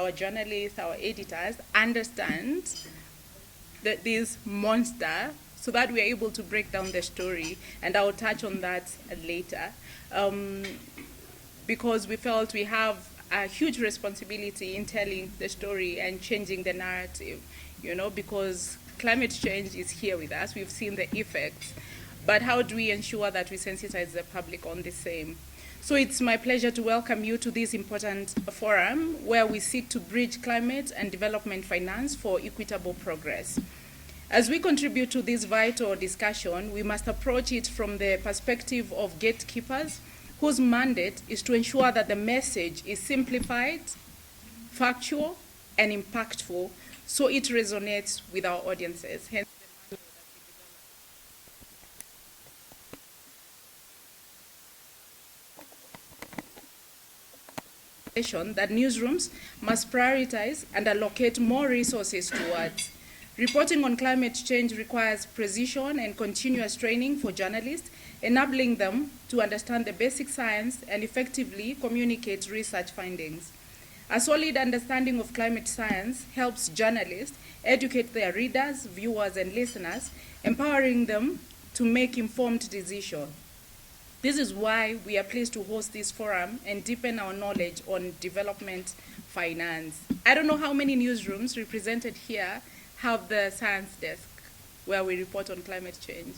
our journalists, our editors understand this monster so that we are able to break down the story. And I'll touch on that later. Because we felt we have a huge responsibility in telling the story and changing the narrative, because climate change is here with us. We've seen the effects. But how do we ensure that we sensitize the public on the same? So it's my pleasure to welcome you to this important forum where we seek to bridge climate and development finance for equitable progress. As we contribute to this vital discussion, we must approach it from the perspective of gatekeepers whose mandate is to ensure that the message is simplified, factual, and impactful so it resonates with our audiences. Hence, that newsrooms must prioritize and allocate more resources towards. Reporting on climate change requires precision and continuous training for journalists, enabling them to understand the basic science and effectively communicate research findings. A solid understanding of climate science helps journalists educate their readers, viewers, and listeners, empowering them to make informed decisions. This is why we are pleased to host this forum and deepen our knowledge on development finance. I don't know how many newsrooms represented here have the science desk where we report on climate change.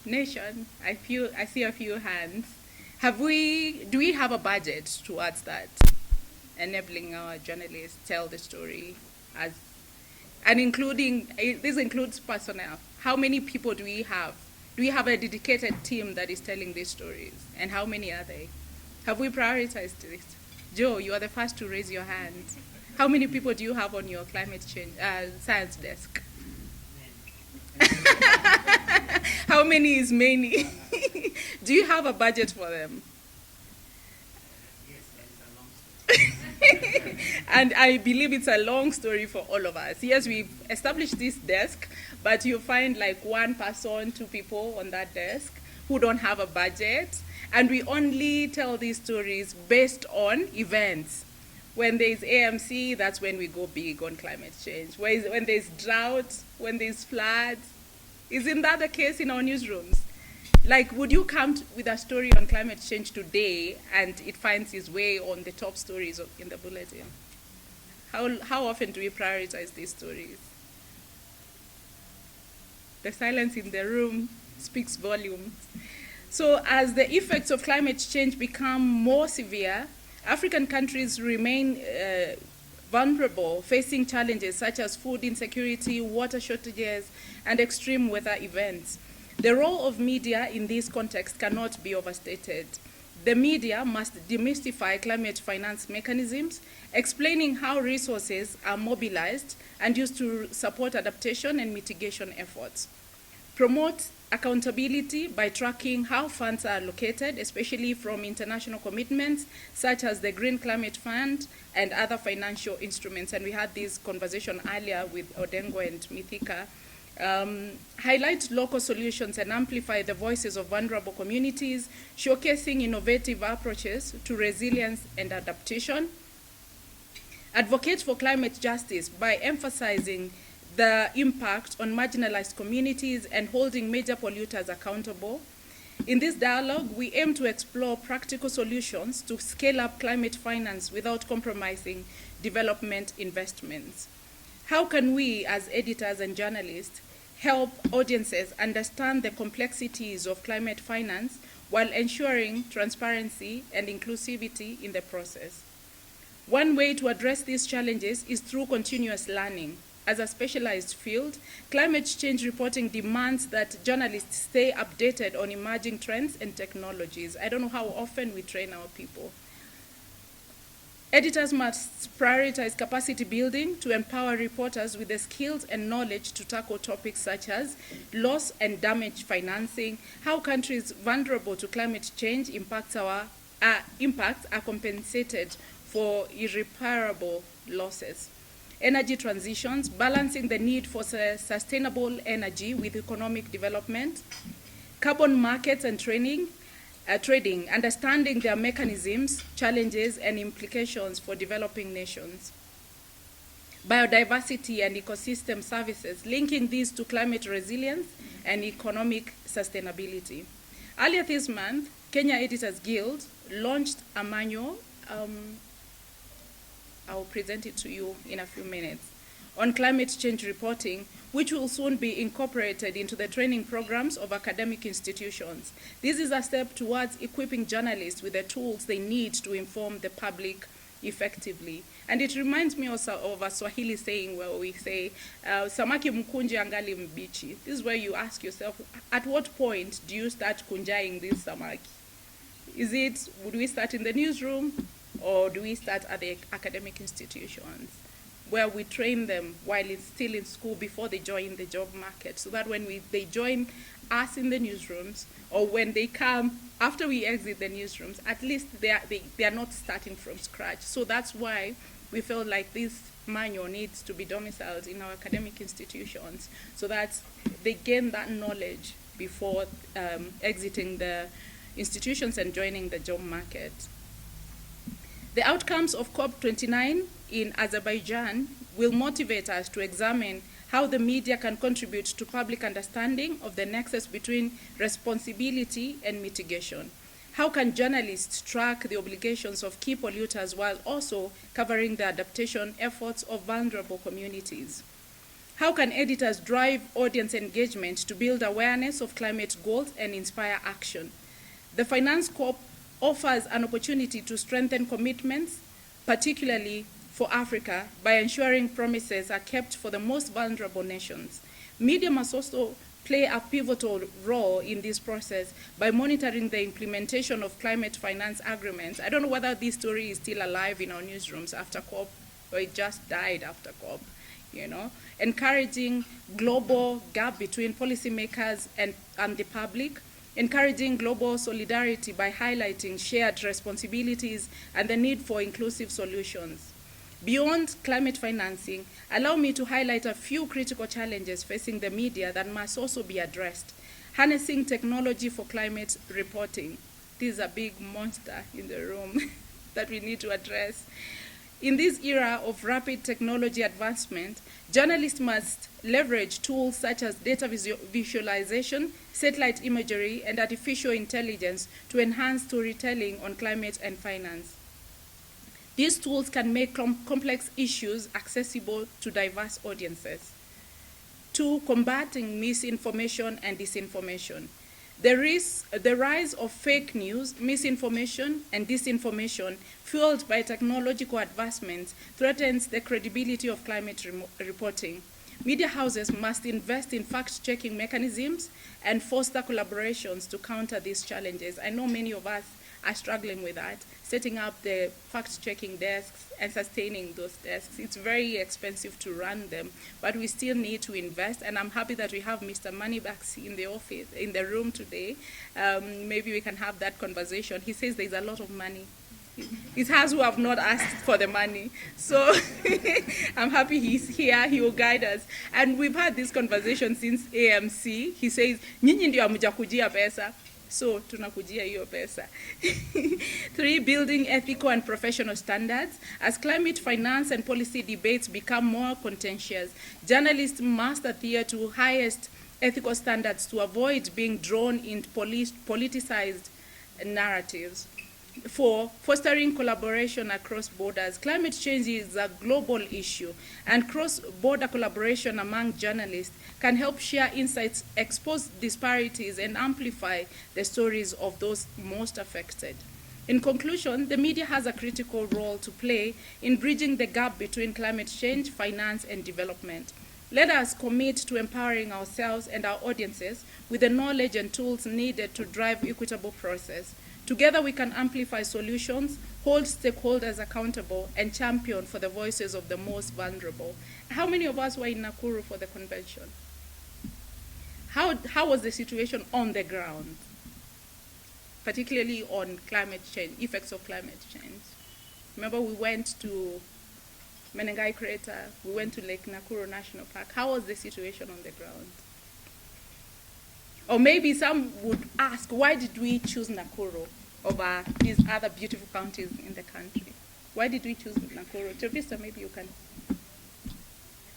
Nation, I see a few hands. Do we have a budget towards that? Enabling our journalists tell the story this includes personnel. How many people do we have? Do we have a dedicated team that is telling these stories? And how many are they? Have we prioritized this? Joe, you are the first to raise your hand. How many people do you have on your climate change science desk? How many is many? Do you have a budget for them? And I believe it's a long story for all of us. Yes, we've established this desk, but you find like one person, two people on that desk who don't have a budget. And we only tell these stories based on events. When there's AMC, that's when we go big on climate change. When there's drought, when there's floods. Isn't that the case in our newsrooms? Like, would you come with a story on climate change today and it finds its way on the top stories in the bulletin? How often do we prioritize these stories? The silence in the room speaks volumes. So as the effects of climate change become more severe, African countries remain vulnerable, facing challenges such as food insecurity, water shortages, and extreme weather events. The role of media in this context cannot be overstated. The media must demystify climate finance mechanisms, explaining how resources are mobilized and used to support adaptation and mitigation efforts. Promote accountability by tracking how funds are allocated, especially from international commitments such as the Green Climate Fund and other financial instruments. And we had this conversation earlier with Odengo and Mithika. Highlight local solutions and amplify the voices of vulnerable communities, showcasing innovative approaches to resilience and adaptation. Advocate for climate justice by emphasizing the impact on marginalized communities and holding major polluters accountable. In this dialogue, we aim to explore practical solutions to scale up climate finance without compromising development investments. How can we, as editors and journalists, help audiences understand the complexities of climate finance while ensuring transparency and inclusivity in the process? One way to address these challenges is through continuous learning. As a specialized field, climate change reporting demands that journalists stay updated on emerging trends and technologies. I don't know how often we train our people. Editors must prioritize capacity building to empower reporters with the skills and knowledge to tackle topics such as loss and damage financing, how countries vulnerable to climate change impacts are compensated for irreparable losses. Energy transitions, balancing the need for sustainable energy with economic development, carbon markets and training, trading, understanding their mechanisms, challenges, and implications for developing nations. Biodiversity and ecosystem services, linking these to climate resilience and economic sustainability. Earlier this month, Kenya Editors Guild launched a manual, I'll present it to you in a few minutes, on climate change reporting, which will soon be incorporated into the training programs of academic institutions. This is a step towards equipping journalists with the tools they need to inform the public effectively. And it reminds me also of a Swahili saying where we say, samaki mkunje angali mbichi. This is where you ask yourself, at what point do you start kunjaing this samaki? Would we start in the newsroom, or do we start at the academic institutions, where we train them while it's still in school before they join the job market, so that when they join us in the newsrooms, or when they come after we exit the newsrooms, at least they are not starting from scratch. So that's why we feel like this manual needs to be domiciled in our academic institutions, so that they gain that knowledge before exiting the institutions and joining the job market. The outcomes of COP29 in Azerbaijan will motivate us to examine how the media can contribute to public understanding of the nexus between responsibility and mitigation. How can journalists track the obligations of key polluters while also covering the adaptation efforts of vulnerable communities? How can editors drive audience engagement to build awareness of climate goals and inspire action? The Finance Corp offers an opportunity to strengthen commitments, particularly for Africa, by ensuring promises are kept for the most vulnerable nations. Media must also play a pivotal role in this process by monitoring the implementation of climate finance agreements. I don't know whether this story is still alive in our newsrooms after COP, or it just died after COP, encouraging global gap between policymakers and the public, encouraging global solidarity by highlighting shared responsibilities and the need for inclusive solutions. Beyond climate financing, allow me to highlight a few critical challenges facing the media that must also be addressed. Harnessing technology for climate reporting. This is a big monster in the room that we need to address. In this era of rapid technology advancement, journalists must leverage tools such as data visualization, satellite imagery, and artificial intelligence to enhance storytelling on climate and finance. These tools can make complex issues accessible to diverse audiences. 2, combating misinformation and disinformation. The rise of fake news, misinformation, and disinformation fueled by technological advancements threatens the credibility of climate reporting. Media houses must invest in fact-checking mechanisms and foster collaborations to counter these challenges. I know many of us are struggling with that, setting up the fact-checking desks and sustaining those desks. It's very expensive to run them, but we still need to invest, and I'm happy that we have Mr. Moneybags in the office, in the room today. Maybe we can have that conversation. He says there's a lot of money. It's us who have not asked for the money. So I'm happy he's here, he will guide us. And we've had this conversation since AMC. He says, nyinyi ndio hamjakujia pesa. So tunakujia hiyo pesa. 3, building ethical and professional standards. As climate finance and policy debates become more contentious, journalists must adhere to highest ethical standards to avoid being drawn into politicized narratives. 4, fostering collaboration across borders. Climate change is a global issue, and cross-border collaboration among journalists can help share insights, expose disparities, and amplify the stories of those most affected. In conclusion, the media has a critical role to play in bridging the gap between climate change, finance, and development. Let us commit to empowering ourselves and our audiences with the knowledge and tools needed to drive equitable process. Together we can amplify solutions, hold stakeholders accountable, and champion for the voices of the most vulnerable. How many of us were in Nakuru for the convention? How was the situation on the ground, particularly on climate change, effects of climate change? Remember, we went to Menengai Crater, we went to Lake Nakuru National Park. How was the situation on the ground? Or maybe some would ask, why did we choose Nakuru over these other beautiful counties in the country? Why did we choose Nakuru? Teresa, maybe you can. I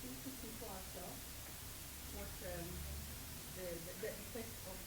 think the people ourselves, what